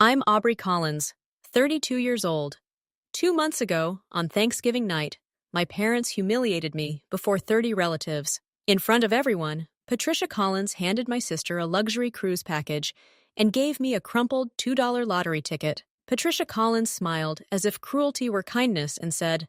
I'm Aubrey Collins, 32 years old. 2 months ago, on Thanksgiving night, my parents humiliated me before 30 relatives. In front of everyone, Patricia Collins handed my sister a luxury cruise package and gave me a crumpled $2 lottery ticket. Patricia Collins smiled as if cruelty were kindness and said,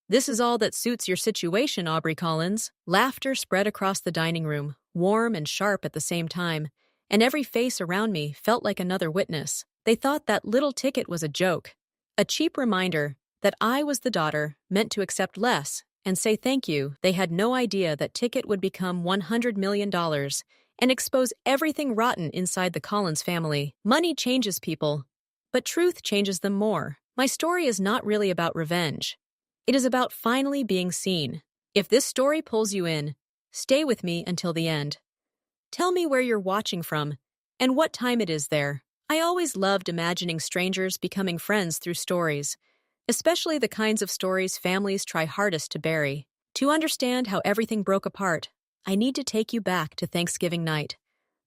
"This is all that suits your situation, Aubrey Collins." Laughter spread across the dining room, warm and sharp at the same time, and every face around me felt like another witness. They thought that little ticket was a joke, a cheap reminder that I was the daughter meant to accept less and say thank you. They had no idea that ticket would become $100 million and expose everything rotten inside the Collins family. Money changes people, but truth changes them more. My story is not really about revenge. It is about finally being seen. If this story pulls you in, stay with me until the end. Tell me where you're watching from and what time it is there. I always loved imagining strangers becoming friends through stories, especially the kinds of stories families try hardest to bury. To understand how everything broke apart, I need to take you back to Thanksgiving night,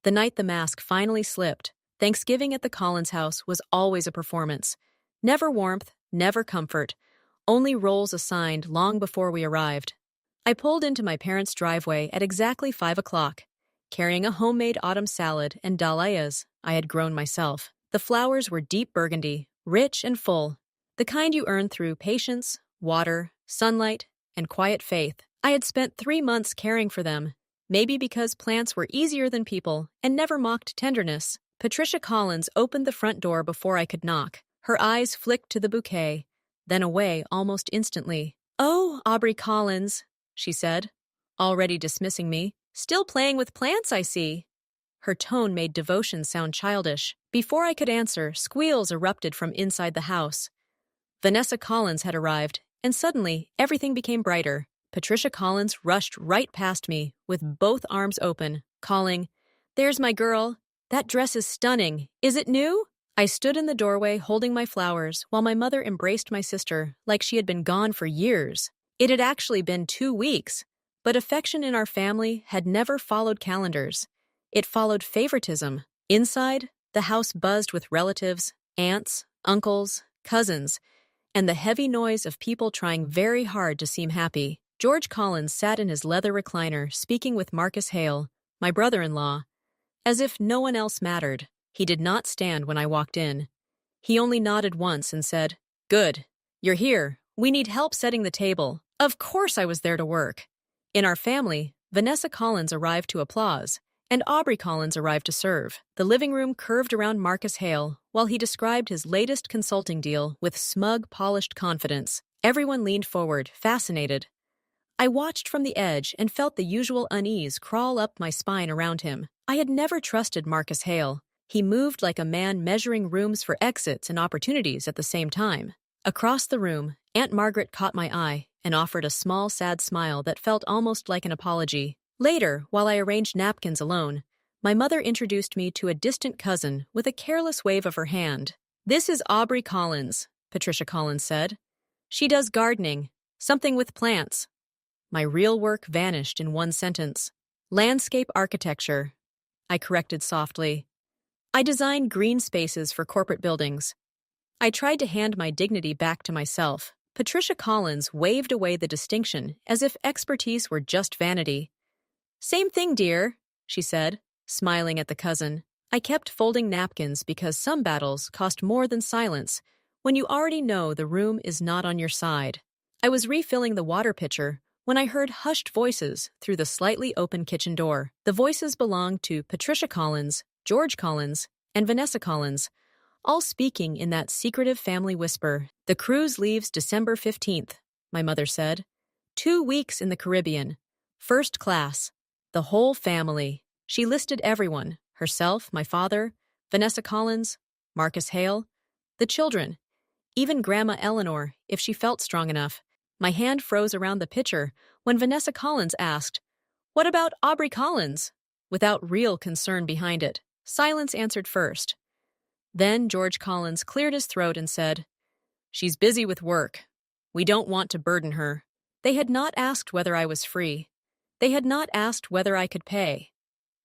the night the mask finally slipped. Thanksgiving at the Collins house was always a performance. Never warmth, never comfort, only roles assigned long before we arrived. I pulled into my parents' driveway at exactly 5 o'clock, carrying a homemade autumn salad and dahlias I had grown myself. The flowers were deep burgundy, rich and full, the kind you earn through patience, water, sunlight, and quiet faith. I had spent 3 months caring for them, maybe because plants were easier than people and never mocked tenderness. Patricia Collins opened the front door before I could knock. Her eyes flicked to the bouquet, then away almost instantly. "Oh, Aubrey Collins," she said, already dismissing me. "Still playing with plants, I see." Her tone made devotion sound childish. Before I could answer, squeals erupted from inside the house. Vanessa Collins had arrived, and suddenly everything became brighter. Patricia Collins rushed right past me with both arms open, calling, "There's my girl. That dress is stunning. Is it new?" I stood in the doorway holding my flowers while my mother embraced my sister like she had been gone for years. It had actually been 2 weeks, but affection in our family had never followed calendars. It followed favoritism. Inside, the house buzzed with relatives, aunts, uncles, cousins, and the heavy noise of people trying very hard to seem happy. George Collins sat in his leather recliner speaking with Marcus Hale, my brother-in-law, as if no one else mattered. He did not stand when I walked in. He only nodded once and said, "Good. You're here. We need help setting the table." Of course I was there to work. In our family, Vanessa Collins arrived to applause, and Aubrey Collins arrived to serve. The living room curved around Marcus Hale while he described his latest consulting deal with smug, polished confidence. Everyone leaned forward, fascinated. I watched from the edge and felt the usual unease crawl up my spine around him. I had never trusted Marcus Hale. He moved like a man measuring rooms for exits and opportunities at the same time. Across the room, Aunt Margaret caught my eye and offered a small, sad smile that felt almost like an apology. Later, while I arranged napkins alone, my mother introduced me to a distant cousin with a careless wave of her hand. "This is Aubrey Collins," Patricia Collins said. "She does gardening, something with plants." My real work vanished in one sentence. "Landscape architecture," I corrected softly. "I design green spaces for corporate buildings." I tried to hand my dignity back to myself. Patricia Collins waved away the distinction as if expertise were just vanity. "Same thing, dear," she said, smiling at the cousin. I kept folding napkins because some battles cost more than silence when you already know the room is not on your side. I was refilling the water pitcher when I heard hushed voices through the slightly open kitchen door. The voices belonged to Patricia Collins, George Collins, and Vanessa Collins, all speaking in that secretive family whisper. "The cruise leaves December 15th, my mother said. 2 weeks in the Caribbean. First class. The whole family." She listed everyone, herself, my father, Vanessa Collins, Marcus Hale, the children, even Grandma Eleanor, if she felt strong enough. My hand froze around the pitcher when Vanessa Collins asked, "What about Aubrey Collins?" without real concern behind it. Silence answered first. Then George Collins cleared his throat and said, "She's busy with work. We don't want to burden her." They had not asked whether I was free. They had not asked whether I could pay.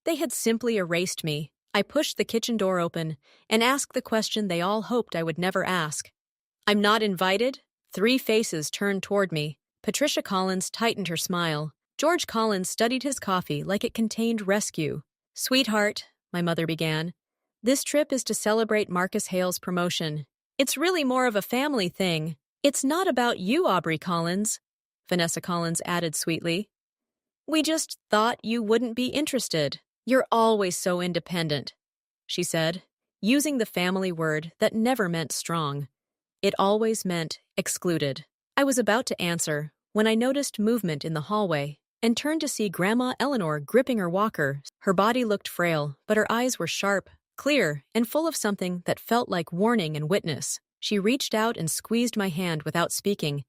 They had simply erased me. I pushed the kitchen door open and asked the question they all hoped I would never ask. "I'm not invited?" 3 faces turned toward me. Patricia Collins tightened her smile. George Collins studied his coffee like it contained rescue. "Sweetheart," my mother began, "this trip is to celebrate Marcus Hale's promotion. It's really more of a family thing. It's not about you, Aubrey Collins," Vanessa Collins added sweetly. "We just thought you wouldn't be interested. You're always so independent," she said, using the family word that never meant strong. It always meant excluded. I was about to answer when I noticed movement in the hallway and turned to see Grandma Eleanor gripping her walker. Her body looked frail, but her eyes were sharp, clear, and full of something that felt like warning and witness. She reached out and squeezed my hand without speaking,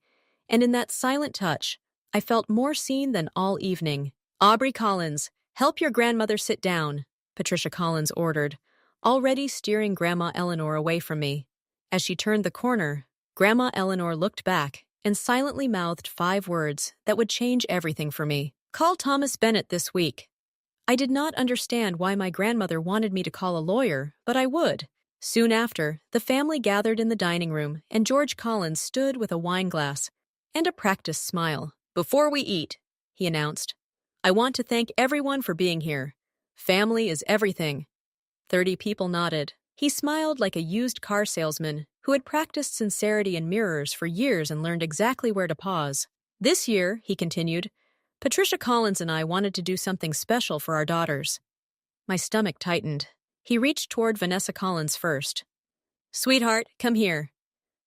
and in that silent touch, I felt more seen than all evening. "Aubrey Collins, help your grandmother sit down," Patricia Collins ordered, already steering Grandma Eleanor away from me. As she turned the corner, Grandma Eleanor looked back and silently mouthed 5 words that would change everything for me. "Call Thomas Bennett this week." I did not understand why my grandmother wanted me to call a lawyer, but I would. Soon after, the family gathered in the dining room, and George Collins stood with a wineglass and a practiced smile. "Before we eat," he announced, "I want to thank everyone for being here. Family is everything." 30 people nodded. He smiled like a used car salesman who had practiced sincerity in mirrors for years and learned exactly where to pause. "This year," he continued, "Patricia Collins and I wanted to do something special for our daughters." My stomach tightened. He reached toward Vanessa Collins first. "Sweetheart, come here."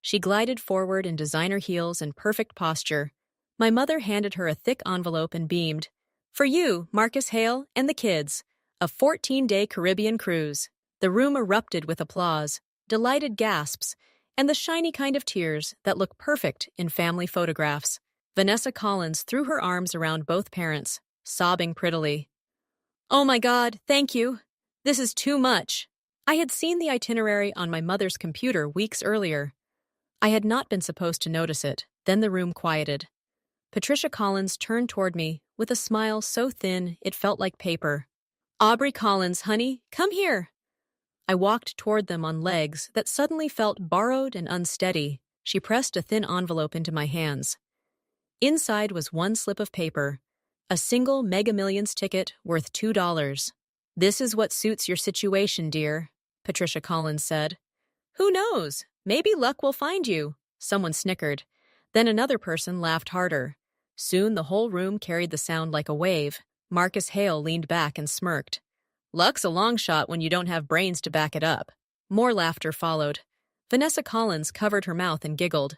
She glided forward in designer heels and perfect posture. My mother handed her a thick envelope and beamed. "For you, Marcus Hale, and the kids. A 14-day Caribbean cruise." The room erupted with applause, delighted gasps, and the shiny kind of tears that look perfect in family photographs. Vanessa Collins threw her arms around both parents, sobbing prettily. "Oh my God, thank you. This is too much." I had seen the itinerary on my mother's computer weeks earlier. I had not been supposed to notice it. Then the room quieted. Patricia Collins turned toward me with a smile so thin it felt like paper. "Aubrey Collins, honey, come here." I walked toward them on legs that suddenly felt borrowed and unsteady. She pressed a thin envelope into my hands. Inside was one slip of paper, a single Mega Millions ticket worth $2. "This is what suits your situation, dear," Patricia Collins said. "Who knows? Maybe luck will find you," someone snickered. Then another person laughed harder. Soon the whole room carried the sound like a wave. Marcus Hale leaned back and smirked. "Luck's a long shot when you don't have brains to back it up." More laughter followed. Vanessa Collins covered her mouth and giggled.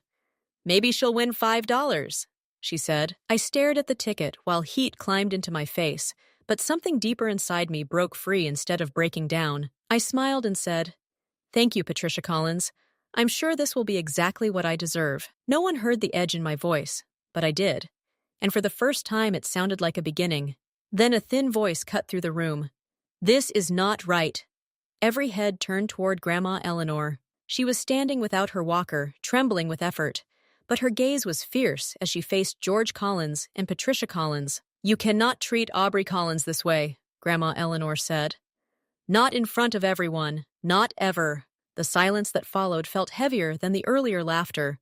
"Maybe she'll win $5, she said. I stared at the ticket while heat climbed into my face, but something deeper inside me broke free instead of breaking down. I smiled and said, "Thank you, Patricia Collins. I'm sure this will be exactly what I deserve." No one heard the edge in my voice, but I did. And for the first time it sounded like a beginning. Then a thin voice cut through the room. "This is not right." Every head turned toward Grandma Eleanor. She was standing without her walker, trembling with effort, but her gaze was fierce as she faced George Collins and Patricia Collins. "You cannot treat Aubrey Collins this way," Grandma Eleanor said. "Not in front of everyone. Not ever." The silence that followed felt heavier than the earlier laughter,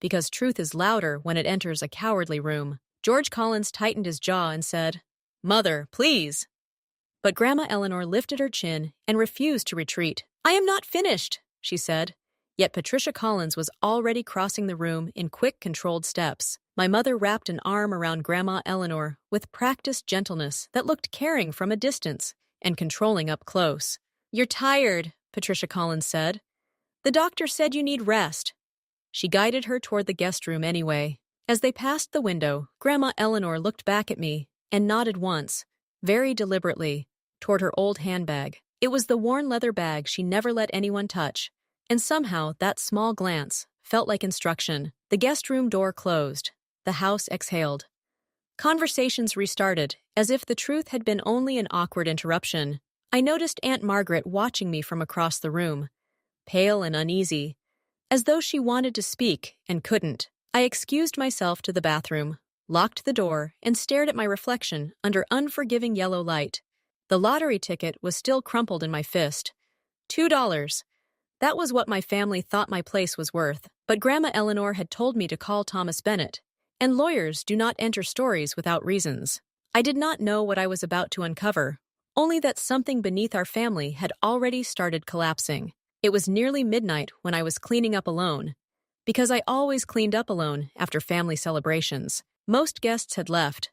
because truth is louder when it enters a cowardly room. George Collins tightened his jaw and said, "Mother, please." But Grandma Eleanor lifted her chin and refused to retreat. "I am not finished," she said. Yet Patricia Collins was already crossing the room in quick, controlled steps. My mother wrapped an arm around Grandma Eleanor with practiced gentleness that looked caring from a distance and controlling up close. "You're tired," Patricia Collins said. "The doctor said you need rest." She guided her toward the guest room anyway. As they passed the window, Grandma Eleanor looked back at me and nodded once, very deliberately, toward her old handbag. It was the worn leather bag she never let anyone touch, and somehow that small glance felt like instruction. The guest room door closed. The house exhaled. Conversations restarted, as if the truth had been only an awkward interruption. I noticed Aunt Margaret watching me from across the room, pale and uneasy, as though she wanted to speak and couldn't. I excused myself to the bathroom, locked the door, and stared at my reflection under unforgiving yellow light. The lottery ticket was still crumpled in my fist. $2. That was what my family thought my place was worth, but Grandma Eleanor had told me to call Thomas Bennett, and lawyers do not enter stories without reasons. I did not know what I was about to uncover, only that something beneath our family had already started collapsing. It was nearly midnight when I was cleaning up alone, because I always cleaned up alone after family celebrations. Most guests had left.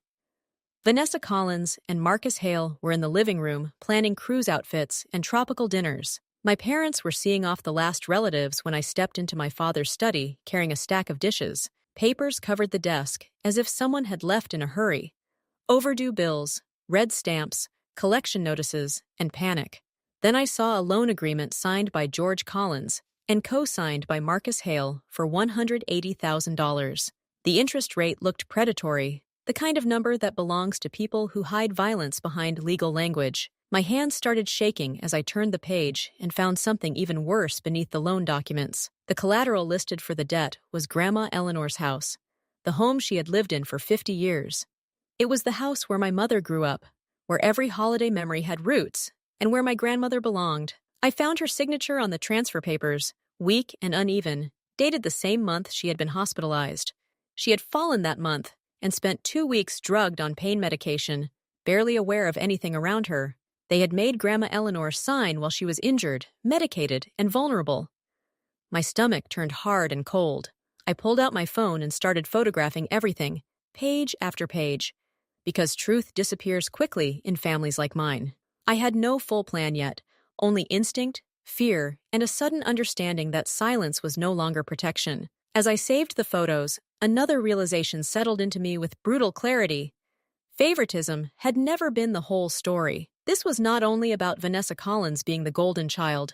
Vanessa Collins and Marcus Hale were in the living room planning cruise outfits and tropical dinners. My parents were seeing off the last relatives when I stepped into my father's study carrying a stack of dishes. Papers covered the desk as if someone had left in a hurry. Overdue bills, red stamps, collection notices, and panic. Then I saw a loan agreement signed by George Collins and co-signed by Marcus Hale for $180,000. The interest rate looked predatory, the kind of number that belongs to people who hide violence behind legal language. My hands started shaking as I turned the page and found something even worse beneath the loan documents. The collateral listed for the debt was Grandma Eleanor's house, the home she had lived in for 50 years. It was the house where my mother grew up, where every holiday memory had roots, and where my grandmother belonged. I found her signature on the transfer papers, weak and uneven, dated the same month she had been hospitalized. She had fallen that month and spent 2 weeks drugged on pain medication, barely aware of anything around her. They had made Grandma Eleanor sign while she was injured, medicated, and vulnerable. My stomach turned hard and cold. I pulled out my phone and started photographing everything, page after page, because truth disappears quickly in families like mine. I had no full plan yet, only instinct, fear, and a sudden understanding that silence was no longer protection. As I saved the photos, another realization settled into me with brutal clarity. Favoritism had never been the whole story. This was not only about Vanessa Collins being the golden child.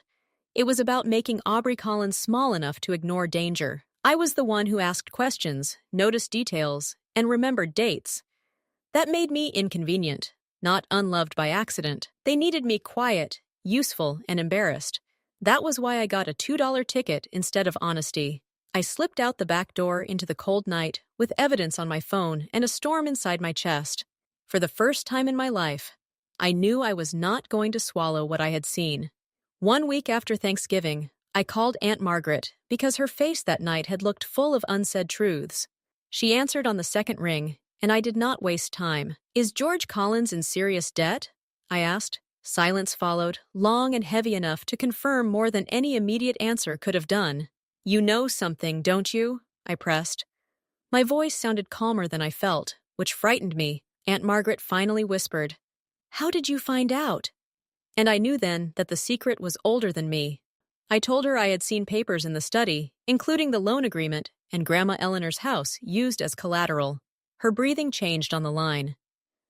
It was about making Aubrey Collins small enough to ignore danger. I was the one who asked questions, noticed details, and remembered dates. That made me inconvenient, not unloved by accident. They needed me quiet, useful, and embarrassed. That was why I got a $2 ticket instead of honesty. I slipped out the back door into the cold night with evidence on my phone and a storm inside my chest. For the first time in my life, I knew I was not going to swallow what I had seen. 1 week after Thanksgiving, I called Aunt Margaret because her face that night had looked full of unsaid truths. She answered on the second ring, and I did not waste time. "Is George Collins in serious debt?" I asked. Silence followed, long and heavy enough to confirm more than any immediate answer could have done. "You know something, don't you?" I pressed. My voice sounded calmer than I felt, which frightened me. Aunt Margaret finally whispered, "How did you find out?" And I knew then that the secret was older than me. I told her I had seen papers in the study, including the loan agreement and Grandma Eleanor's house used as collateral. Her breathing changed on the line.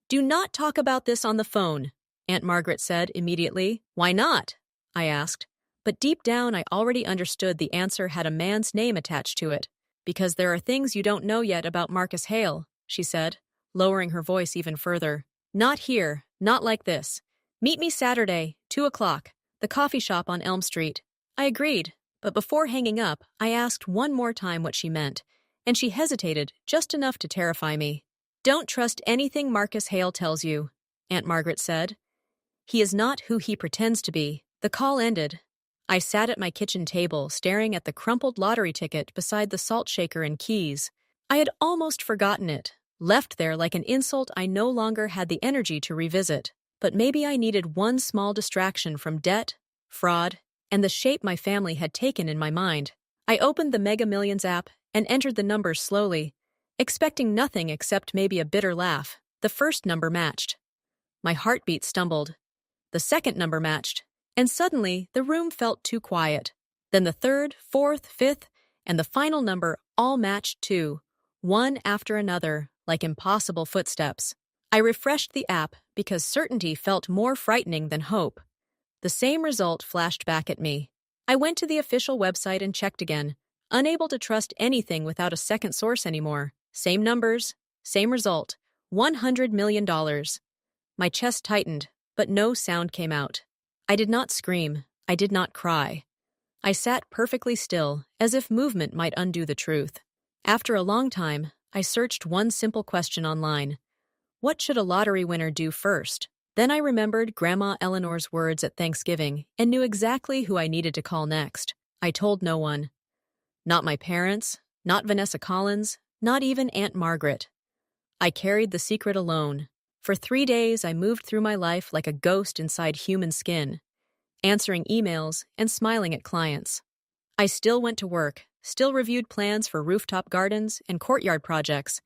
"Do not talk about this on the phone," Aunt Margaret said immediately. "Why not?" I asked. But deep down I already understood the answer had a man's name attached to it. "Because there are things you don't know yet about Marcus Hale," she said, lowering her voice even further. "Not here, not like this. Meet me Saturday, 2 o'clock, the coffee shop on Elm Street." I agreed, but before hanging up, I asked one more time what she meant, and she hesitated just enough to terrify me. "Don't trust anything Marcus Hale tells you," Aunt Margaret said. "He is not who he pretends to be." The call ended. I sat at my kitchen table, staring at the crumpled lottery ticket beside the salt shaker and keys. I had almost forgotten it, left there like an insult I no longer had the energy to revisit. But maybe I needed one small distraction from debt, fraud, and the shape my family had taken in my mind. I opened the Mega Millions app and entered the numbers slowly, expecting nothing except maybe a bitter laugh. The first number matched. My heartbeat stumbled. The second number matched, and suddenly the room felt too quiet. Then the third, fourth, fifth, and the final number all matched too, one after another, like impossible footsteps. I refreshed the app because certainty felt more frightening than hope. The same result flashed back at me. I went to the official website and checked again, unable to trust anything without a second source anymore. Same numbers, same result, $100 million. My chest tightened, but no sound came out. I did not scream. I did not cry. I sat perfectly still, as if movement might undo the truth. After a long time, I searched one simple question online. What should a lottery winner do first? Then I remembered Grandma Eleanor's words at Thanksgiving and knew exactly who I needed to call next. I told no one. Not my parents, not Vanessa Collins, not even Aunt Margaret. I carried the secret alone. For 3 days, I moved through my life like a ghost inside human skin, answering emails and smiling at clients. I still went to work, still reviewed plans for rooftop gardens and courtyard projects,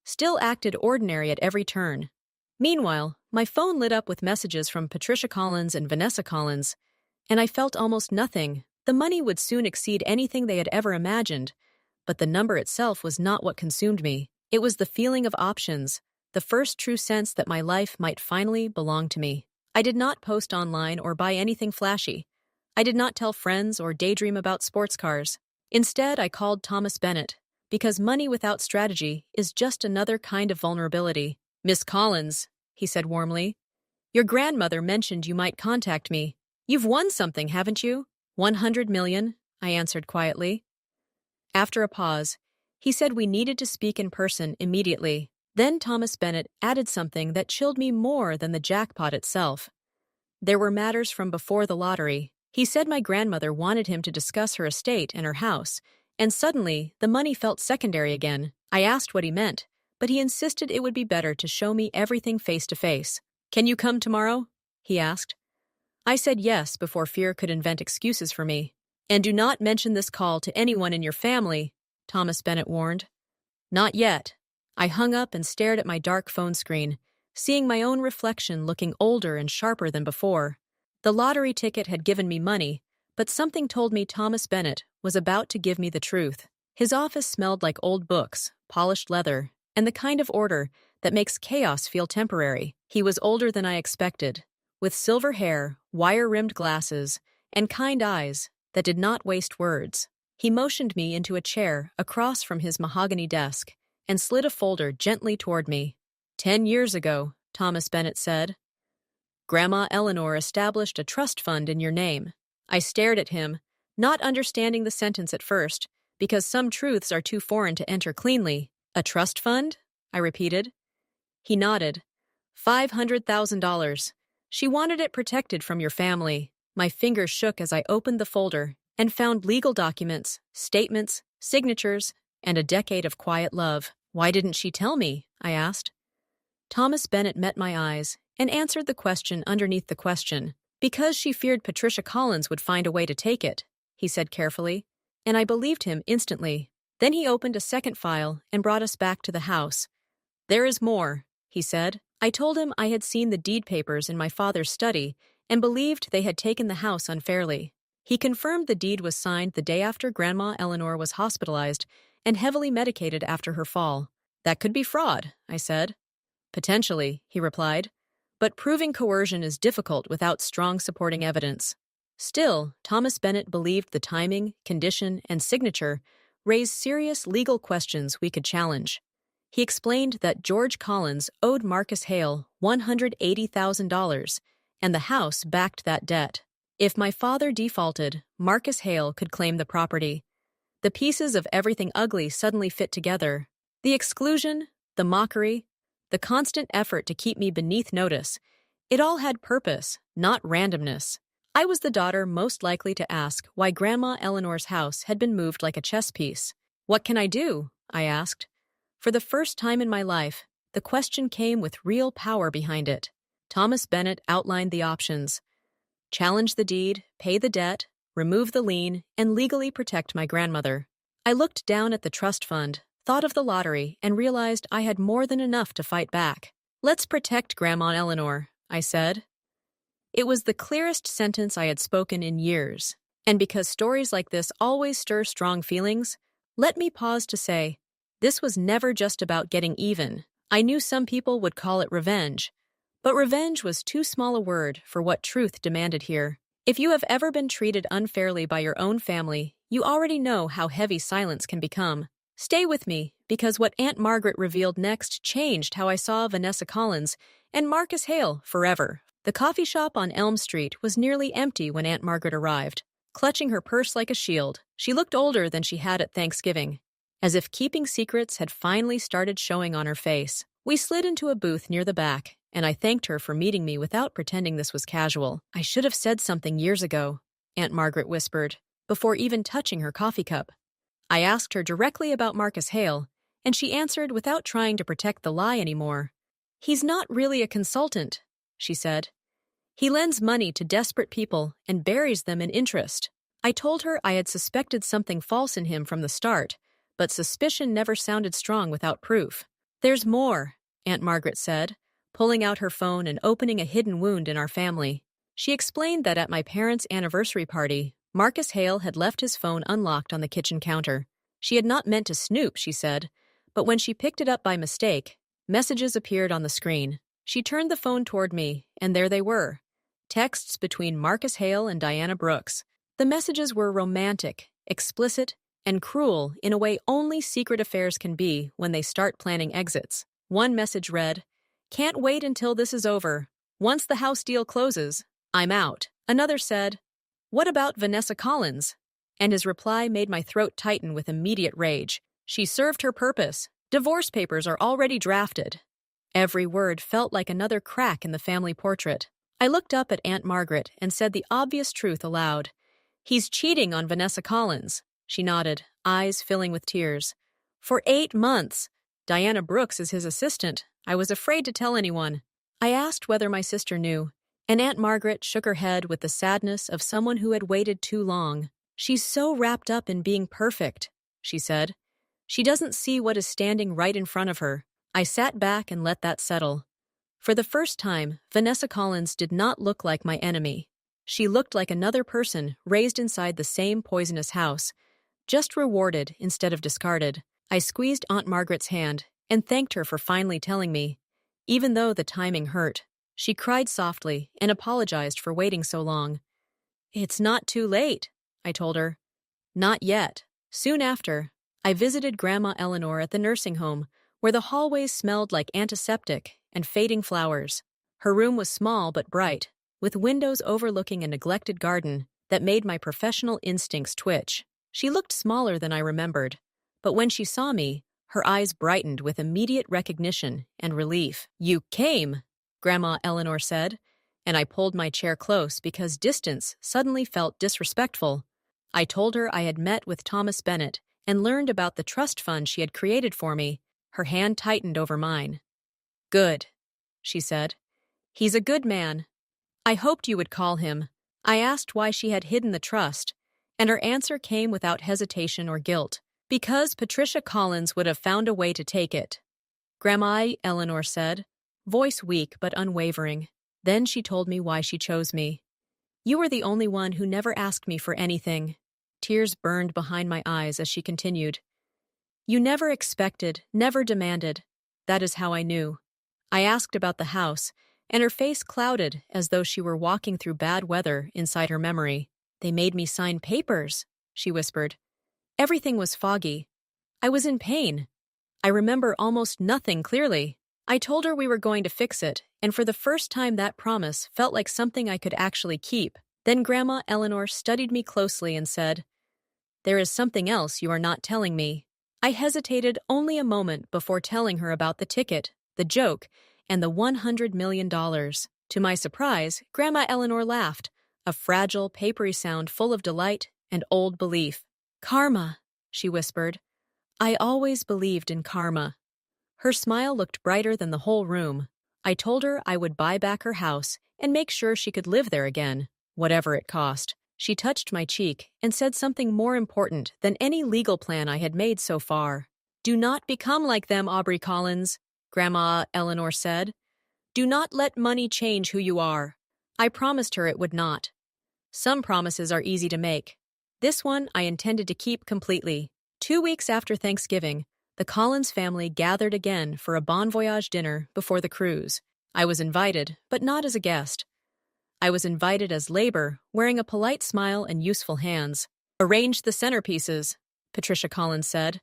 still acted ordinary at every turn. Meanwhile, my phone lit up with messages from Patricia Collins and Vanessa Collins, and I felt almost nothing. The money would soon exceed anything they had ever imagined, but the number itself was not what consumed me. It was the feeling of options, the first true sense that my life might finally belong to me. I did not post online or buy anything flashy. I did not tell friends or daydream about sports cars. Instead, I called Thomas Bennett, because money without strategy is just another kind of vulnerability. "Miss Collins," he said warmly, "your grandmother mentioned you might contact me. You've won something, haven't you?" 100 million, I answered quietly. After a pause, he said we needed to speak in person immediately. Then Thomas Bennett added something that chilled me more than the jackpot itself. There were matters from before the lottery. He said my grandmother wanted him to discuss her estate and her house, and suddenly the money felt secondary again. I asked what he meant, but he insisted it would be better to show me everything face to face. "Can you come tomorrow?" he asked. I said yes before fear could invent excuses for me. "And do not mention this call to anyone in your family," Thomas Bennett warned. "Not yet." I hung up and stared at my dark phone screen, seeing my own reflection looking older and sharper than before. The lottery ticket had given me money, but something told me Thomas Bennett was about to give me the truth. His office smelled like old books, polished leather, and the kind of order that makes chaos feel temporary. He was older than I expected, with silver hair, wire-rimmed glasses, and kind eyes that did not waste words. He motioned me into a chair across from his mahogany desk and slid a folder gently toward me. 10 years ago, Thomas Bennett said, Grandma Eleanor established a trust fund in your name. I stared at him, not understanding the sentence at first, because some truths are too foreign to enter cleanly. "A trust fund?" I repeated. He nodded. $500,000. She wanted it protected from your family. My fingers shook as I opened the folder and found legal documents, statements, signatures, and a decade of quiet love. "Why didn't she tell me?" I asked. Thomas Bennett met my eyes and answered the question underneath the question. "Because she feared Patricia Collins would find a way to take it," he said carefully, and I believed him instantly. Then he opened a second file and brought us back to the house. "There is more," he said. I told him I had seen the deed papers in my father's study and believed they had taken the house unfairly. He confirmed the deed was signed the day after Grandma Eleanor was hospitalized and heavily medicated after her fall. "That could be fraud," I said. "Potentially," he replied, "but proving coercion is difficult without strong supporting evidence." Still, Thomas Bennett believed the timing, condition, and signature raised serious legal questions we could challenge. He explained that George Collins owed Marcus Hale $180,000, and the house backed that debt. If my father defaulted, Marcus Hale could claim the property. The pieces of everything ugly suddenly fit together. The exclusion, the mockery, the constant effort to keep me beneath notice. It all had purpose, not randomness. I was the daughter most likely to ask why Grandma Eleanor's house had been moved like a chess piece. "What can I do?" I asked. For the first time in my life, the question came with real power behind it. Thomas Bennett outlined the options. Challenge the deed, pay the debt, remove the lien, and legally protect my grandmother. I looked down at the trust fund, thought of the lottery, and realized I had more than enough to fight back. "Let's protect Grandma Eleanor," I said. It was the clearest sentence I had spoken in years. And because stories like this always stir strong feelings, let me pause to say, this was never just about getting even. I knew some people would call it revenge, but revenge was too small a word for what truth demanded here. If you have ever been treated unfairly by your own family, you already know how heavy silence can become. Stay with me, because what Aunt Margaret revealed next changed how I saw Vanessa Collins and Marcus Hale forever. The coffee shop on Elm Street was nearly empty when Aunt Margaret arrived. Clutching her purse like a shield, she looked older than she had at Thanksgiving, as if keeping secrets had finally started showing on her face. We slid into a booth near the back, and I thanked her for meeting me without pretending this was casual. I should have said something years ago, Aunt Margaret whispered, before even touching her coffee cup. I asked her directly about Marcus Hale, and she answered without trying to protect the lie anymore. He's not really a consultant, she said. He lends money to desperate people and buries them in interest. I told her I had suspected something false in him from the start, but suspicion never sounded strong without proof. There's more, Aunt Margaret said, pulling out her phone and opening a hidden wound in our family. She explained that at my parents' anniversary party, Marcus Hale had left his phone unlocked on the kitchen counter. She had not meant to snoop, she said, but when she picked it up by mistake, messages appeared on the screen. She turned the phone toward me, and there they were. Texts between Marcus Hale and Diana Brooks. The messages were romantic, explicit, and cruel in a way only secret affairs can be when they start planning exits. One message read, "Can't wait until this is over. Once the house deal closes, I'm out." Another said, "What about Vanessa Collins?" And his reply made my throat tighten with immediate rage. She served her purpose. Divorce papers are already drafted. Every word felt like another crack in the family portrait. I looked up at Aunt Margaret and said the obvious truth aloud. "He's cheating on Vanessa Collins." She nodded, eyes filling with tears. "For 8 months. Diana Brooks is his assistant. I was afraid to tell anyone." I asked whether my sister knew, and Aunt Margaret shook her head with the sadness of someone who had waited too long. "She's so wrapped up in being perfect," she said. "She doesn't see what is standing right in front of her." I sat back and let that settle. For the first time, Vanessa Collins did not look like my enemy. She looked like another person raised inside the same poisonous house, just rewarded instead of discarded. I squeezed Aunt Margaret's hand and thanked her for finally telling me, even though the timing hurt. She cried softly and apologized for waiting so long. "It's not too late," I told her. "Not yet." Soon after, I visited Grandma Eleanor at the nursing home, where the hallways smelled like antiseptic and fading flowers. Her room was small but bright, with windows overlooking a neglected garden that made my professional instincts twitch. She looked smaller than I remembered, but when she saw me, her eyes brightened with immediate recognition and relief. "You came," Grandma Eleanor said, and I pulled my chair close because distance suddenly felt disrespectful. I told her I had met with Thomas Bennett and learned about the trust fund she had created for me. Her hand tightened over mine. "Good," she said. "He's a good man. I hoped you would call him." I asked why she had hidden the trust, and her answer came without hesitation or guilt. "Because Patricia Collins would have found a way to take it," Grandma Eleanor said, voice weak but unwavering. Then she told me why she chose me. "You were the only one who never asked me for anything." Tears burned behind my eyes as she continued. "You never expected, never demanded. That is how I knew." I asked about the house, and her face clouded as though she were walking through bad weather inside her memory. "They made me sign papers," she whispered. "Everything was foggy. I was in pain. I remember almost nothing clearly." I told her we were going to fix it, and for the first time that promise felt like something I could actually keep. Then Grandma Eleanor studied me closely and said, "There is something else you are not telling me." I hesitated only a moment before telling her about the ticket, the joke, and the $100 million. To my surprise, Grandma Eleanor laughed, a fragile, papery sound full of delight and old belief. "Karma," she whispered. "I always believed in karma." Her smile looked brighter than the whole room. I told her I would buy back her house and make sure she could live there again, whatever it cost. She touched my cheek and said something more important than any legal plan I had made so far. "Do not become like them, Aubrey Collins," Grandma Eleanor said. "Do not let money change who you are." I promised her it would not. Some promises are easy to make. This one I intended to keep completely. 2 weeks after Thanksgiving, the Collins family gathered again for a bon voyage dinner before the cruise. I was invited, but not as a guest. I was invited as labor, wearing a polite smile and useful hands. "Arrange the centerpieces," Patricia Collins said.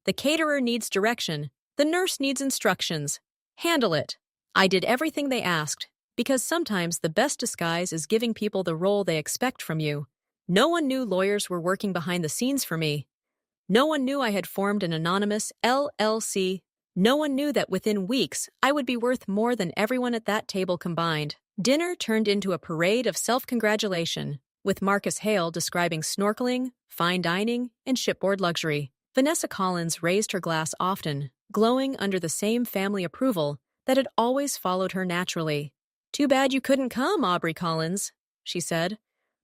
"The caterer needs direction. The nurse needs instructions. Handle it." I did everything they asked, because sometimes the best disguise is giving people the role they expect from you. No one knew lawyers were working behind the scenes for me. No one knew I had formed an anonymous LLC No one knew that within weeks I would be worth more than everyone at that table combined. Dinner turned into a parade of self-congratulation, with Marcus Hale describing snorkeling, fine dining, and shipboard luxury. Vanessa Collins raised her glass often, glowing under the same family approval that had always followed her naturally. "Too bad you couldn't come, Aubrey Collins," she said.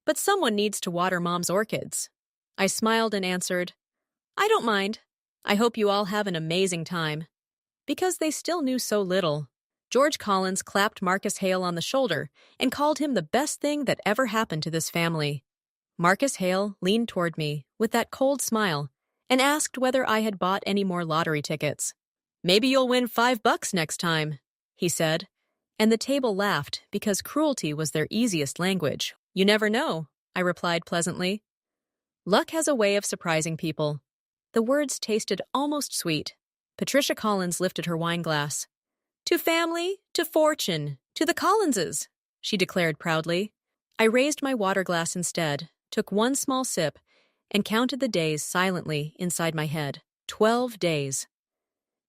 "But someone needs to water Mom's orchids." I smiled and answered, "I don't mind. I hope you all have an amazing time." Because they still knew so little. George Collins clapped Marcus Hale on the shoulder and called him the best thing that ever happened to this family. Marcus Hale leaned toward me with that cold smile and asked whether I had bought any more lottery tickets. "Maybe you'll win $5 next time," he said, and the table laughed because cruelty was their easiest language. "You never know," I replied pleasantly. Luck has a way of surprising people. The words tasted almost sweet. Patricia Collins lifted her wine glass. "To family, to fortune, to the Collinses," she declared proudly. I raised my water glass instead, took one small sip, and counted the days silently inside my head. 12 days.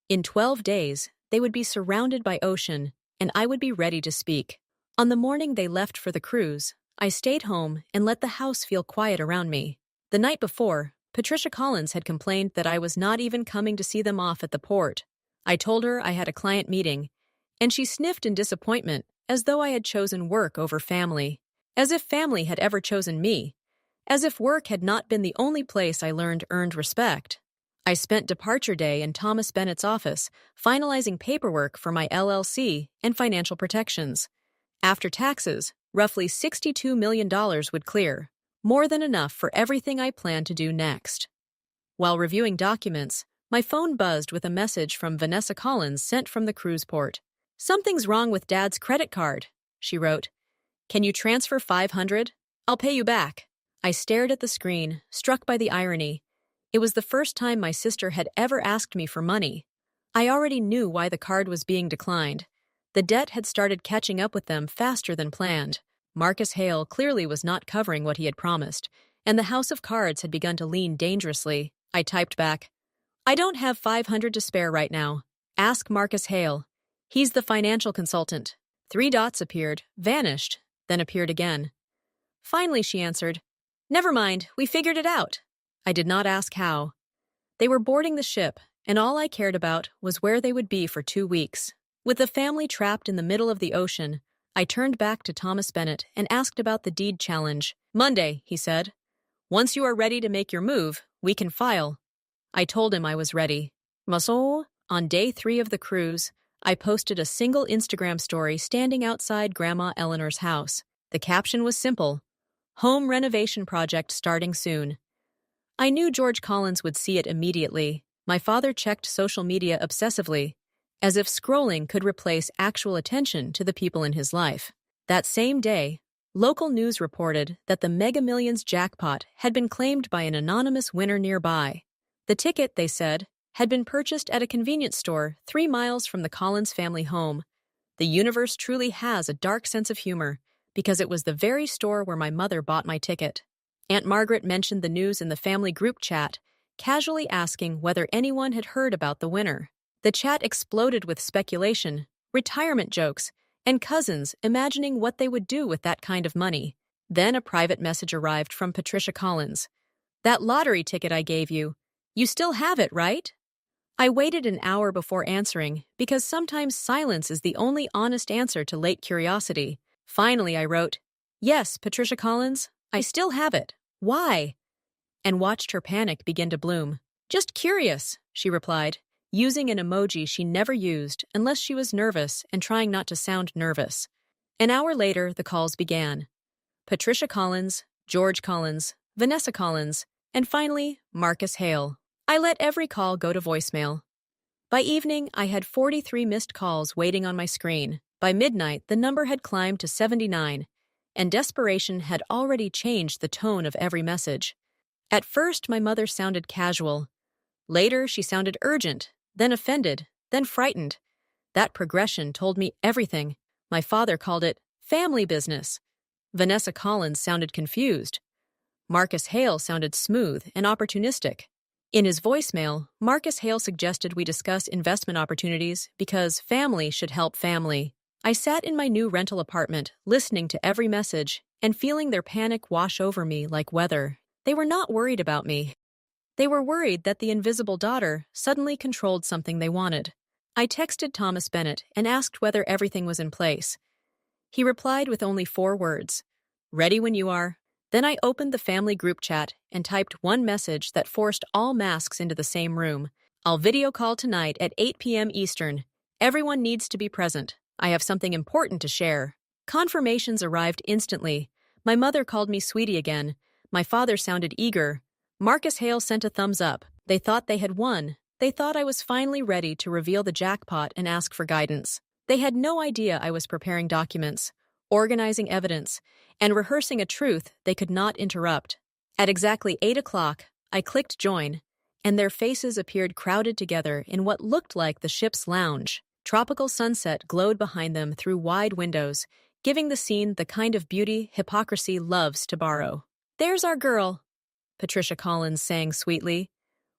In 12 days, they would be surrounded by ocean, and I would be ready to speak. On the morning they left for the cruise, I stayed home and let the house feel quiet around me. The night before, Patricia Collins had complained that I was not even coming to see them off at the port. I told her I had a client meeting, and she sniffed in disappointment as though I had chosen work over family, as if family had ever chosen me, as if work had not been the only place I learned earned respect. I spent departure day in Thomas Bennett's office, finalizing paperwork for my LLC and financial protections. After taxes, roughly $62 million would clear, more than enough for everything I planned to do next. While reviewing documents, my phone buzzed with a message from Vanessa Collins sent from the cruise port. "Something's wrong with Dad's credit card," she wrote. "Can you transfer $500? I'll pay you back." I stared at the screen, struck by the irony. It was the first time my sister had ever asked me for money. I already knew why the card was being declined. The debt had started catching up with them faster than planned. Marcus Hale clearly was not covering what he had promised, and the house of cards had begun to lean dangerously. I typed back, "I don't have $500 to spare right now. Ask Marcus Hale. He's the financial consultant." 3 dots appeared, vanished, then appeared again. Finally, she answered, "Never mind, we figured it out." I did not ask how. They were boarding the ship, and all I cared about was where they would be for 2 weeks. With the family trapped in the middle of the ocean, I turned back to Thomas Bennett and asked about the deed challenge. "Monday," he said. "Once you are ready to make your move, we can file." I told him I was ready. So, on day 3 of the cruise, I posted a single Instagram story standing outside Grandma Eleanor's house. The caption was simple: "Home renovation project starting soon." I knew George Collins would see it immediately. My father checked social media obsessively, as if scrolling could replace actual attention to the people in his life. That same day, local news reported that the Mega Millions jackpot had been claimed by an anonymous winner nearby. The ticket, they said, had been purchased at a convenience store 3 miles from the Collins family home. The universe truly has a dark sense of humor, because it was the very store where my mother bought my ticket. Aunt Margaret mentioned the news in the family group chat, casually asking whether anyone had heard about the winner. The chat exploded with speculation, retirement jokes, and cousins imagining what they would do with that kind of money. Then a private message arrived from Patricia Collins. "That lottery ticket I gave you, you still have it, right?" I waited an hour before answering, because sometimes silence is the only honest answer to late curiosity. Finally, I wrote, "Yes, Patricia Collins, I still have it. Why?" And watched her panic begin to bloom. "Just curious," she replied, using an emoji she never used unless she was nervous and trying not to sound nervous. An hour later, the calls began. Patricia Collins, George Collins, Vanessa Collins, and finally, Marcus Hale. I let every call go to voicemail. By evening, I had 43 missed calls waiting on my screen. By midnight, the number had climbed to 79, and desperation had already changed the tone of every message. At first, my mother sounded casual. Later, she sounded urgent, then offended, then frightened. That progression told me everything. My father called it family business. Vanessa Collins sounded confused. Marcus Hale sounded smooth and opportunistic. In his voicemail, Marcus Hale suggested we discuss investment opportunities because family should help family. I sat in my new rental apartment, listening to every message and feeling their panic wash over me like weather. They were not worried about me. They were worried that the invisible daughter suddenly controlled something they wanted. I texted Thomas Bennett and asked whether everything was in place. He replied with only 4 words, "Ready when you are." Then I opened the family group chat and typed one message that forced all masks into the same room. "I'll video call tonight at 8 p.m. Eastern. Everyone needs to be present. I have something important to share." Confirmations arrived instantly. My mother called me sweetie again. My father sounded eager. Marcus Hale sent a thumbs up. They thought they had won. They thought I was finally ready to reveal the jackpot and ask for guidance. They had no idea I was preparing documents, organizing evidence, and rehearsing a truth they could not interrupt. At exactly 8 o'clock, I clicked join, and their faces appeared crowded together in what looked like the ship's lounge. Tropical sunset glowed behind them through wide windows, giving the scene the kind of beauty hypocrisy loves to borrow. "There's our girl," Patricia Collins sang sweetly.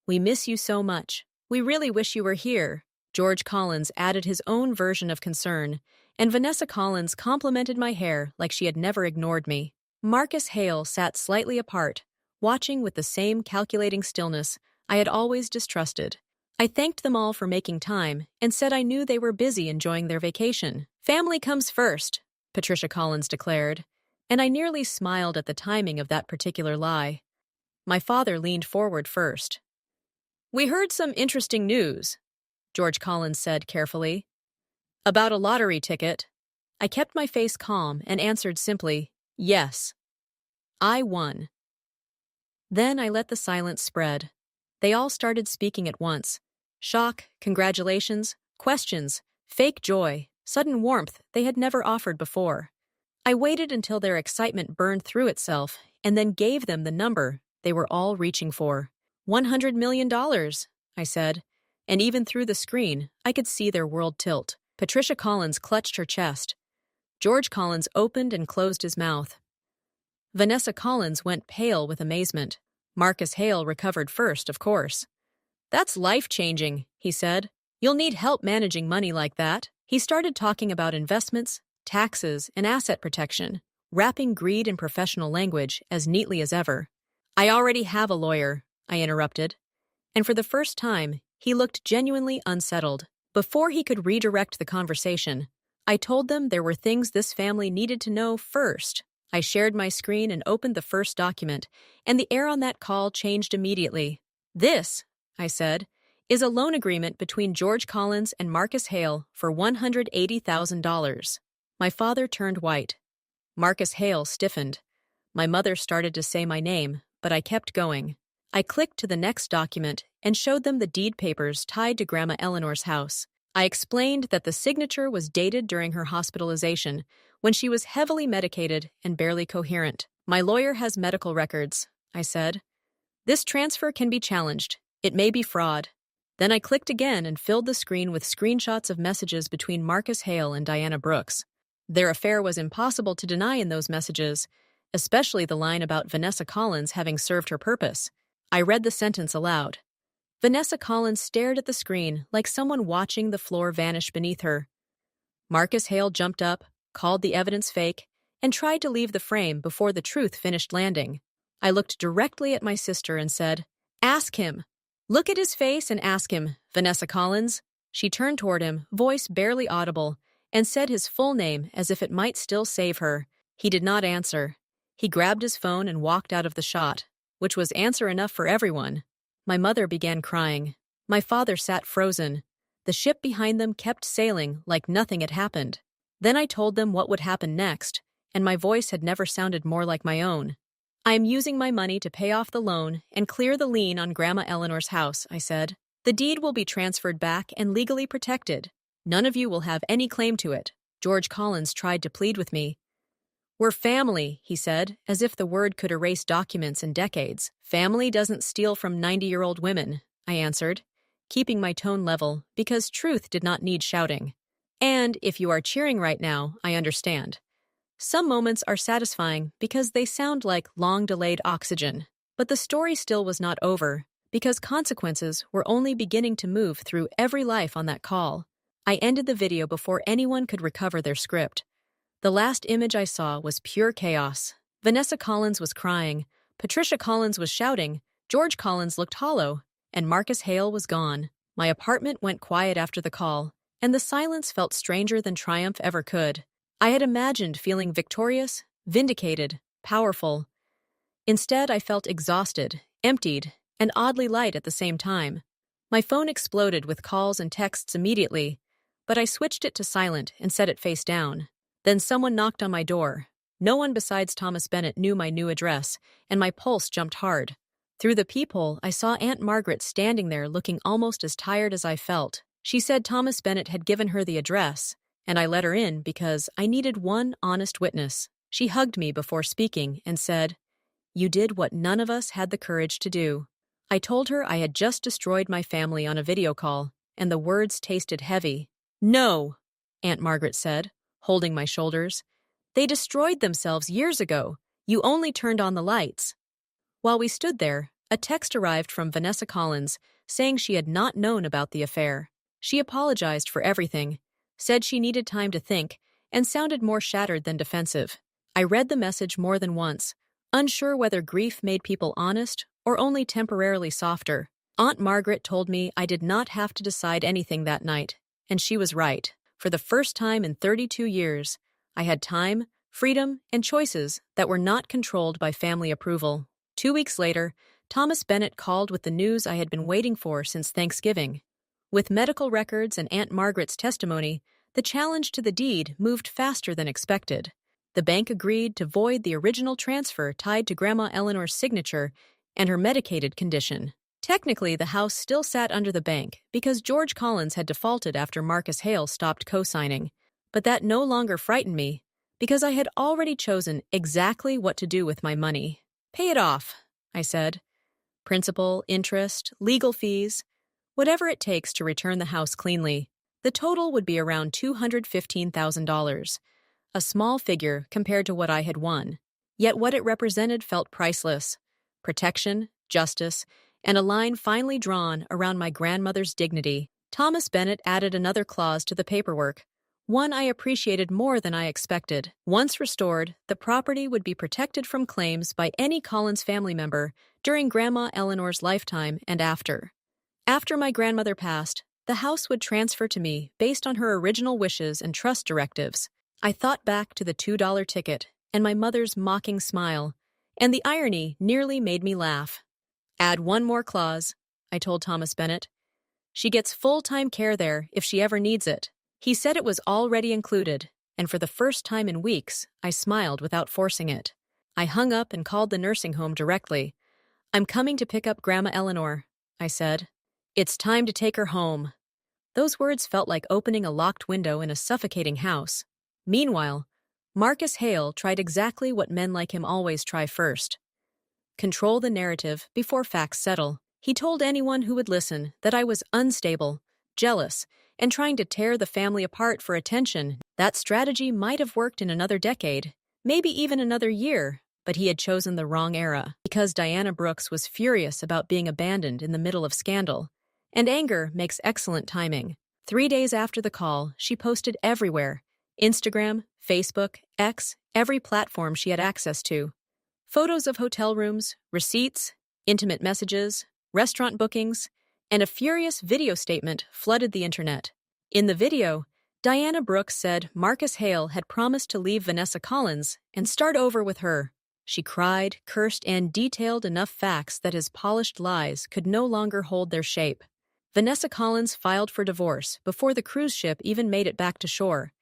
"We miss you so much. We really wish you were here." George Collins added his own version of concern, and Vanessa Collins complimented my hair like she had never ignored me. Marcus Hale sat slightly apart, watching with the same calculating stillness I had always distrusted. I thanked them all for making time and said I knew they were busy enjoying their vacation. "Family comes first," Patricia Collins declared, and I nearly smiled at the timing of that particular lie. My father leaned forward first. "We heard some interesting news," George Collins said carefully. "About a lottery ticket." I kept my face calm and answered simply, "Yes. I won." Then I let the silence spread. They all started speaking at once. Shock, congratulations, questions, fake joy, sudden warmth they had never offered before. I waited until their excitement burned through itself and then gave them the number they were all reaching for. $100 million, I said, and even through the screen, I could see their world tilt. Patricia Collins clutched her chest. George Collins opened and closed his mouth. Vanessa Collins went pale with amazement. Marcus Hale recovered first, of course. "That's life-changing," he said. "You'll need help managing money like that." He started talking about investments, taxes, and asset protection, wrapping greed in professional language as neatly as ever. "I already have a lawyer," I interrupted. And for the first time, he looked genuinely unsettled. Before he could redirect the conversation, I told them there were things this family needed to know first. I shared my screen and opened the first document, and the air on that call changed immediately. "This," I said, "is a loan agreement between George Collins and Marcus Hale for $180,000. My father turned white. Marcus Hale stiffened. My mother started to say my name, but I kept going. I clicked to the next document and showed them the deed papers tied to Grandma Eleanor's house. I explained that the signature was dated during her hospitalization, when she was heavily medicated and barely coherent. "My lawyer has medical records," I said. "This transfer can be challenged. It may be fraud." Then I clicked again and filled the screen with screenshots of messages between Marcus Hale and Diana Brooks. Their affair was impossible to deny in those messages, especially the line about Vanessa Collins having served her purpose. I read the sentence aloud. Vanessa Collins stared at the screen like someone watching the floor vanish beneath her. Marcus Hale jumped up, called the evidence fake, and tried to leave the frame before the truth finished landing. I looked directly at my sister and said, "Ask him. Look at his face and ask him, Vanessa Collins." She turned toward him, voice barely audible, and said his full name as if it might still save her. He did not answer. He grabbed his phone and walked out of the shot, which was answer enough for everyone. My mother began crying. My father sat frozen. The ship behind them kept sailing like nothing had happened. Then I told them what would happen next, and my voice had never sounded more like my own. "I am using my money to pay off the loan and clear the lien on Grandma Eleanor's house," I said. "The deed will be transferred back and legally protected. None of you will have any claim to it." George Collins tried to plead with me. "We're family," he said, as if the word could erase documents and decades. "Family doesn't steal from 90-year-old women," I answered, keeping my tone level because truth did not need shouting. "And if you are cheering right now, I understand. Some moments are satisfying because they sound like long-delayed oxygen." But the story still was not over. because consequences were only beginning to move through every life on that call. I ended the video before anyone could recover their script. The last image I saw was pure chaos. Vanessa Collins was crying, Patricia Collins was shouting, George Collins looked hollow, and Marcus Hale was gone. My apartment went quiet after the call, and the silence felt stranger than triumph ever could. I had imagined feeling victorious, vindicated, powerful. Instead, I felt exhausted, emptied, and oddly light at the same time. My phone exploded with calls and texts immediately, but I switched it to silent and set it face down. Then someone knocked on my door. No one besides Thomas Bennett knew my new address, and my pulse jumped hard. Through the peephole, I saw Aunt Margaret standing there looking almost as tired as I felt. She said Thomas Bennett had given her the address, and I let her in because I needed one honest witness. She hugged me before speaking and said, "You did what none of us had the courage to do." I told her I had just destroyed my family on a video call, and the words tasted heavy. "No," Aunt Margaret said, holding my shoulders. "They destroyed themselves years ago. You only turned on the lights." While we stood there, a text arrived from Vanessa Collins saying she had not known about the affair. She apologized for everything, said she needed time to think, and sounded more shattered than defensive. I read the message more than once, unsure whether grief made people honest or only temporarily softer. Aunt Margaret told me I did not have to decide anything that night, and she was right. For the first time in 32 years, I had time, freedom, and choices that were not controlled by family approval. 2 weeks later, Thomas Bennett called with the news I had been waiting for since Thanksgiving. With medical records and Aunt Margaret's testimony, the challenge to the deed moved faster than expected. The bank agreed to void the original transfer tied to Grandma Eleanor's signature and her medicated condition. Technically, the house still sat under the bank because George Collins had defaulted after Marcus Hale stopped co-signing. But that no longer frightened me because I had already chosen exactly what to do with my money. "Pay it off," I said. "Principal, interest, legal fees, whatever it takes to return the house cleanly." The total would be around $215,000, a small figure compared to what I had won. Yet what it represented felt priceless. Protection, justice, and a line finally drawn around my grandmother's dignity. Thomas Bennett added another clause to the paperwork, one I appreciated more than I expected. Once restored, the property would be protected from claims by any Collins family member during Grandma Eleanor's lifetime and after. After my grandmother passed, the house would transfer to me based on her original wishes and trust directives. I thought back to the $2 ticket and my mother's mocking smile, and the irony nearly made me laugh. "Add one more clause," I told Thomas Bennett. "She gets full-time care there if she ever needs it." He said it was already included, and for the first time in weeks, I smiled without forcing it. I hung up and called the nursing home directly. "I'm coming to pick up Grandma Eleanor," I said. "It's time to take her home." Those words felt like opening a locked window in a suffocating house. Meanwhile, Marcus Hale tried exactly what men like him always try first: control the narrative before facts settle. He told anyone who would listen that I was unstable, jealous, and trying to tear the family apart for attention. That strategy might have worked in another decade, maybe even another year, but he had chosen the wrong era. Because Diana Brooks was furious about being abandoned in the middle of scandal, and anger makes excellent timing. 3 days after the call, she posted everywhere: Instagram, Facebook, X, every platform she had access to. Photos of hotel rooms, receipts, intimate messages, restaurant bookings, and a furious video statement flooded the internet. In the video, Diana Brooks said Marcus Hale had promised to leave Vanessa Collins and start over with her. She cried, cursed, and detailed enough facts that his polished lies could no longer hold their shape. Vanessa Collins filed for divorce before the cruise ship even made it back to shore,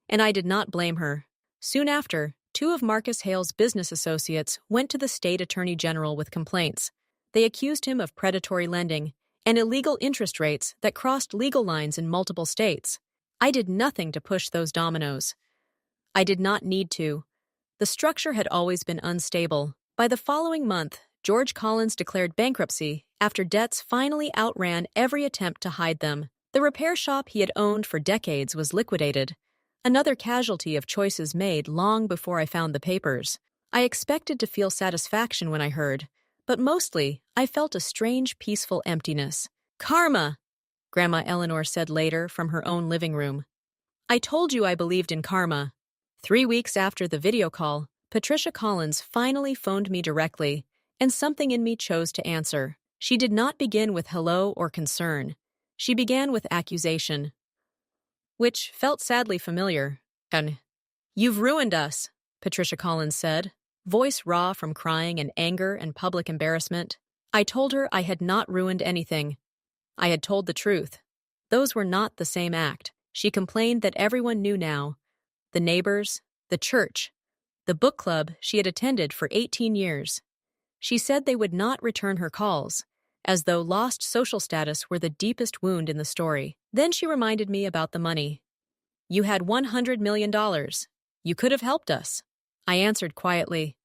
and I did not blame her. Soon after, 2 of Marcus Hale's business associates went to the state attorney general with complaints. They accused him of predatory lending and illegal interest rates that crossed legal lines in multiple states. I did nothing to push those dominoes. I did not need to. The structure had always been unstable. By the following month, George Collins declared bankruptcy after debts finally outran every attempt to hide them. The repair shop he had owned for decades was liquidated, another casualty of choices made long before I found the papers. I expected to feel satisfaction when I heard, But mostly, I felt a strange, peaceful emptiness. Karma, Grandma Eleanor said later from her own living room. I told you I believed in karma. 3 weeks after the video call, Patricia Collins finally phoned me directly, and something in me chose to answer. She did not begin with hello or concern. She began with accusation, which felt sadly familiar. You've ruined us, Patricia Collins said, voice raw from crying and anger and public embarrassment. I told her I had not ruined anything. I had told the truth. Those were not the same act. She complained that everyone knew now. The neighbors, the church, the book club she had attended for 18 years. She said they would not return her calls, as though lost social status were the deepest wound in the story. Then she reminded me about the money. You had $100 million. You could have helped us. I answered quietly.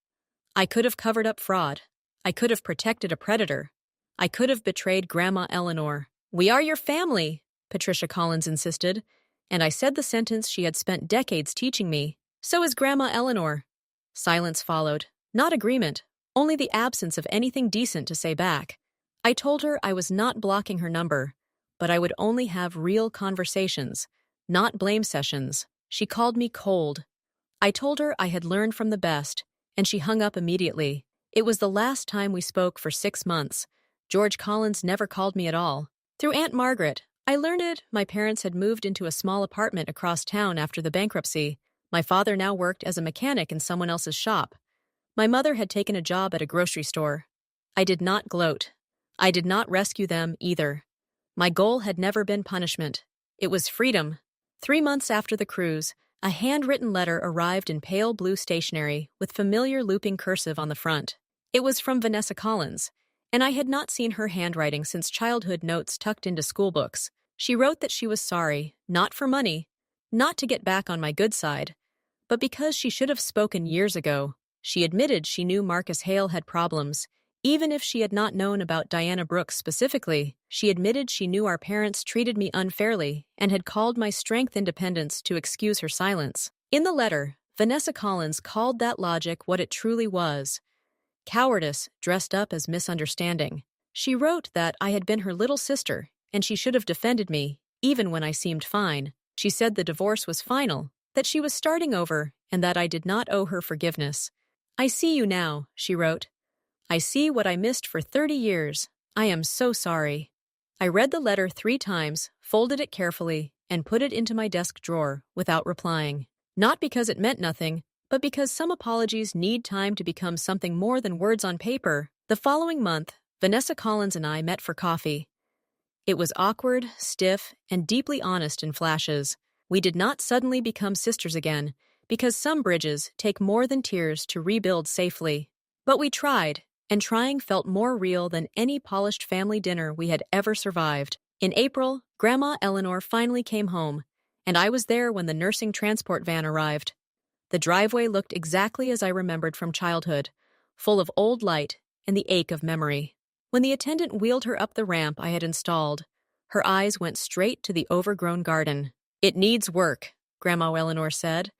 I could have covered up fraud. I could have protected a predator. I could have betrayed Grandma Eleanor. We are your family, Patricia Collins insisted, and I said the sentence she had spent decades teaching me. So is Grandma Eleanor. Silence followed. Not agreement, only the absence of anything decent to say back. I told her I was not blocking her number, but I would only have real conversations, not blame sessions. She called me cold. I told her I had learned from the best, and she hung up immediately. It was the last time we spoke for 6 months. George Collins never called me at all. Through Aunt Margaret, I learned my parents had moved into a small apartment across town after the bankruptcy. My father now worked as a mechanic in someone else's shop. My mother had taken a job at a grocery store. I did not gloat. I did not rescue them either. My goal had never been punishment. It was freedom. 3 months after the cruise, a handwritten letter arrived in pale blue stationery with familiar looping cursive on the front. It was from Vanessa Collins, and I had not seen her handwriting since childhood notes tucked into school books. She wrote that she was sorry, not for money, not to get back on my good side, but because she should have spoken years ago. She admitted she knew Marcus Hale had problems. Even if she had not known about Diana Brooks specifically, she admitted she knew our parents treated me unfairly and had called my strength independence to excuse her silence. In the letter, Vanessa Collins called that logic what it truly was: cowardice dressed up as misunderstanding. She wrote that I had been her little sister and she should have defended me, even when I seemed fine. She said the divorce was final, that she was starting over, and that I did not owe her forgiveness. I see you now, she wrote. I see what I missed for 30 years. I am so sorry. I read the letter 3 times, folded it carefully, and put it into my desk drawer without replying. Not because it meant nothing, but because some apologies need time to become something more than words on paper. The following month, Vanessa Collins and I met for coffee. It was awkward, stiff, and deeply honest in flashes. We did not suddenly become sisters again, because some bridges take more than tears to rebuild safely. But we tried, and trying felt more real than any polished family dinner we had ever survived. In April, Grandma Eleanor finally came home, and I was there when the nursing transport van arrived. The driveway looked exactly as I remembered from childhood, full of old light and the ache of memory. When the attendant wheeled her up the ramp I had installed, her eyes went straight to the overgrown garden. It needs work, Grandma Eleanor said,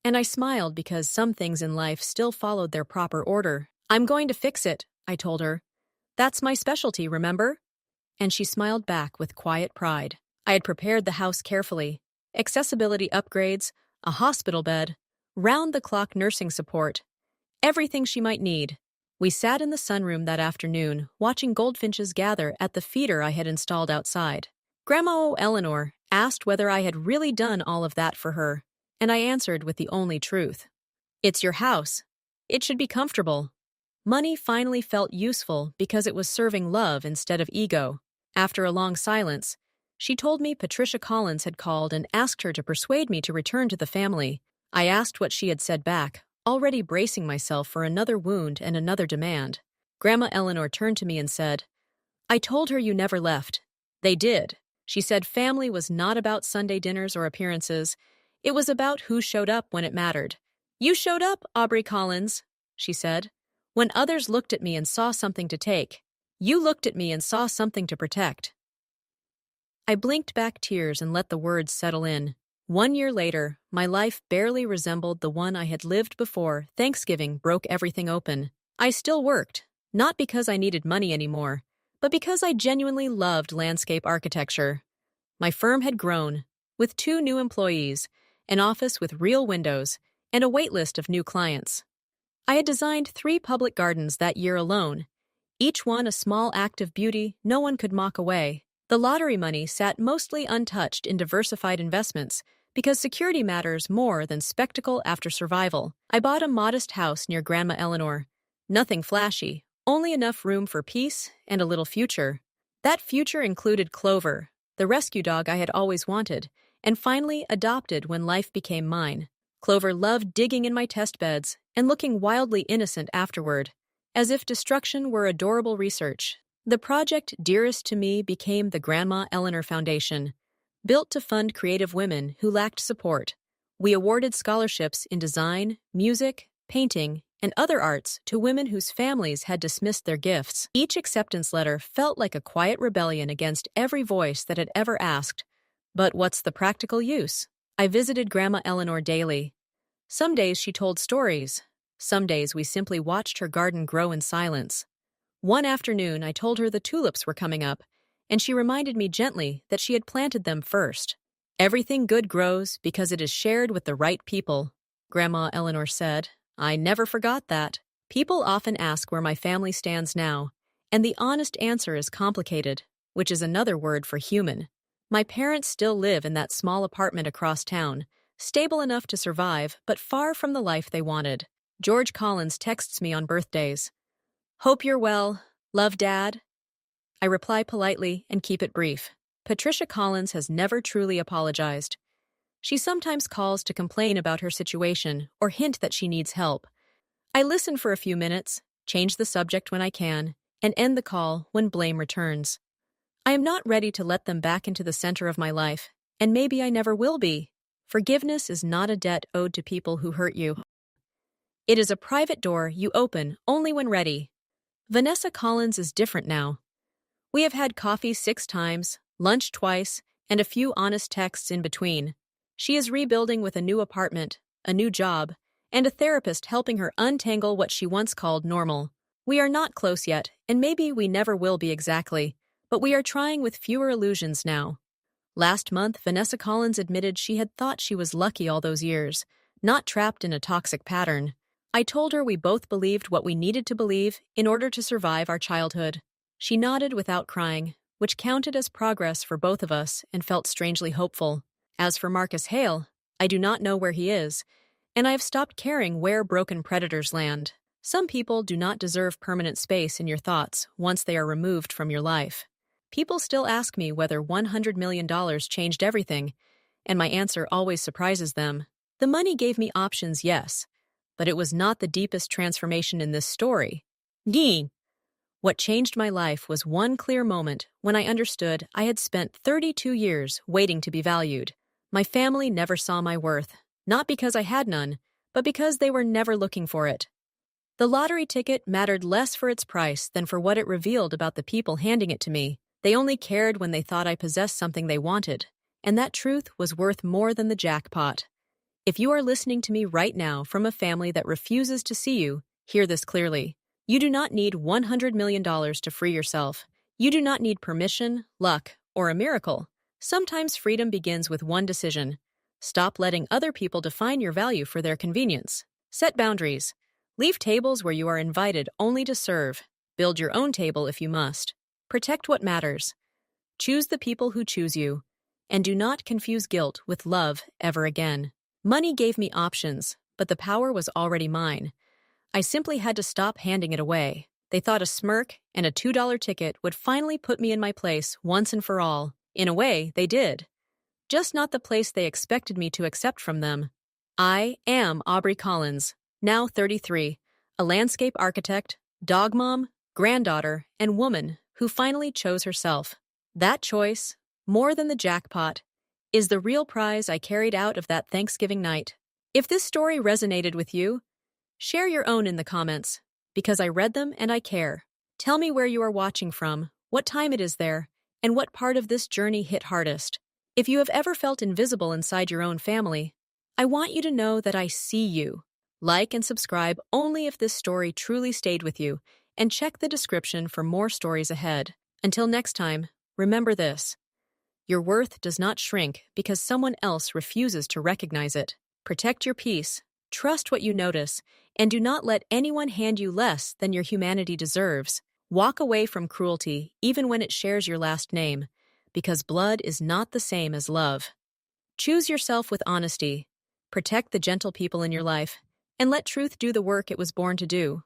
and I smiled because some things in life still followed their proper order. I'm going to fix it, I told her. That's my specialty, remember? And she smiled back with quiet pride. I had prepared the house carefully. Accessibility upgrades, a hospital bed, round-the-clock nursing support, everything she might need. We sat in the sunroom that afternoon, watching goldfinches gather at the feeder I had installed outside. Grandma Eleanor asked whether I had really done all of that for her, and I answered with the only truth. It's your house. It should be comfortable. Money finally felt useful because it was serving love instead of ego. After a long silence, she told me Patricia Collins had called and asked her to persuade me to return to the family. I asked what she had said back, already bracing myself for another wound and another demand. Grandma Eleanor turned to me and said, I told her you never left. They did. She said family was not about Sunday dinners or appearances. It was about who showed up when it mattered. You showed up, Aubrey Collins, she said. When others looked at me and saw something to take, you looked at me and saw something to protect. I blinked back tears and let the words settle in. 1 year later, my life barely resembled the one I had lived before Thanksgiving broke everything open. I still worked, not because I needed money anymore, but because I genuinely loved landscape architecture. My firm had grown, with 2 new employees, an office with real windows, and a wait list of new clients. I had designed 3 public gardens that year alone, each one a small act of beauty no one could mock away. The lottery money sat mostly untouched in diversified investments because security matters more than spectacle after survival. I bought a modest house near Grandma Eleanor. Nothing flashy, only enough room for peace and a little future. That future included Clover, the rescue dog I had always wanted, and finally adopted when life became mine. Clover loved digging in my test beds and looking wildly innocent afterward, as if destruction were adorable research. The project dearest to me became the Grandma Eleanor Foundation, built to fund creative women who lacked support. We awarded scholarships in design, music, painting, and other arts to women whose families had dismissed their gifts. Each acceptance letter felt like a quiet rebellion against every voice that had ever asked, "But what's the practical use?" I visited Grandma Eleanor daily. Some days she told stories. Some days we simply watched her garden grow in silence. One afternoon I told her the tulips were coming up, and she reminded me gently that she had planted them first. "Everything good grows because it is shared with the right people," Grandma Eleanor said. I never forgot that. People often ask where my family stands now, and the honest answer is complicated, which is another word for human. My parents still live in that small apartment across town, stable enough to survive, but far from the life they wanted. George Collins texts me on birthdays. "Hope you're well. Love, Dad." I reply politely and keep it brief. Patricia Collins has never truly apologized. She sometimes calls to complain about her situation or hint that she needs help. I listen for a few minutes, change the subject when I can, and end the call when blame returns. I am not ready to let them back into the center of my life, and maybe I never will be. Forgiveness is not a debt owed to people who hurt you. It is a private door you open only when ready. Vanessa Collins is different now. We have had coffee 6 times, lunch twice, and a few honest texts in between. She is rebuilding with a new apartment, a new job, and a therapist helping her untangle what she once called normal. We are not close yet, and maybe we never will be exactly, but we are trying with fewer illusions now. Last month, Vanessa Collins admitted she had thought she was lucky all those years, not trapped in a toxic pattern. I told her we both believed what we needed to believe in order to survive our childhood. She nodded without crying, which counted as progress for both of us and felt strangely hopeful. As for Marcus Hale, I do not know where he is, and I have stopped caring where broken predators land. Some people do not deserve permanent space in your thoughts once they are removed from your life. People still ask me whether $100 million changed everything, and my answer always surprises them. The money gave me options, yes, but it was not the deepest transformation in this story. What changed my life was one clear moment when I understood I had spent 32 years waiting to be valued. My family never saw my worth, not because I had none, but because they were never looking for it. The lottery ticket mattered less for its price than for what it revealed about the people handing it to me. They only cared when they thought I possessed something they wanted, and that truth was worth more than the jackpot. If you are listening to me right now from a family that refuses to see you, hear this clearly. You do not need $100 million to free yourself. You do not need permission, luck, or a miracle. Sometimes freedom begins with one decision. Stop letting other people define your value for their convenience. Set boundaries. Leave tables where you are invited only to serve. Build your own table if you must. Protect what matters. Choose the people who choose you. And do not confuse guilt with love ever again. Money gave me options, but the power was already mine. I simply had to stop handing it away. They thought a smirk and a $2 ticket would finally put me in my place once and for all. In a way, they did. Just not the place they expected me to accept from them. I am Aubrey Collins, now 33, a landscape architect, dog mom, granddaughter, and woman who finally chose herself. That choice, more than the jackpot, is the real prize I carried out of that Thanksgiving night. If this story resonated with you, share your own in the comments, because I read them and I care. Tell me where you are watching from, what time it is there, and what part of this journey hit hardest. If you have ever felt invisible inside your own family, I want you to know that I see you. Like and subscribe only if this story truly stayed with you, and check the description for more stories ahead. Until next time, remember this: your worth does not shrink because someone else refuses to recognize it. Protect your peace, trust what you notice, and do not let anyone hand you less than your humanity deserves. Walk away from cruelty even when it shares your last name, because blood is not the same as love. Choose yourself with honesty, protect the gentle people in your life, and let truth do the work it was born to do.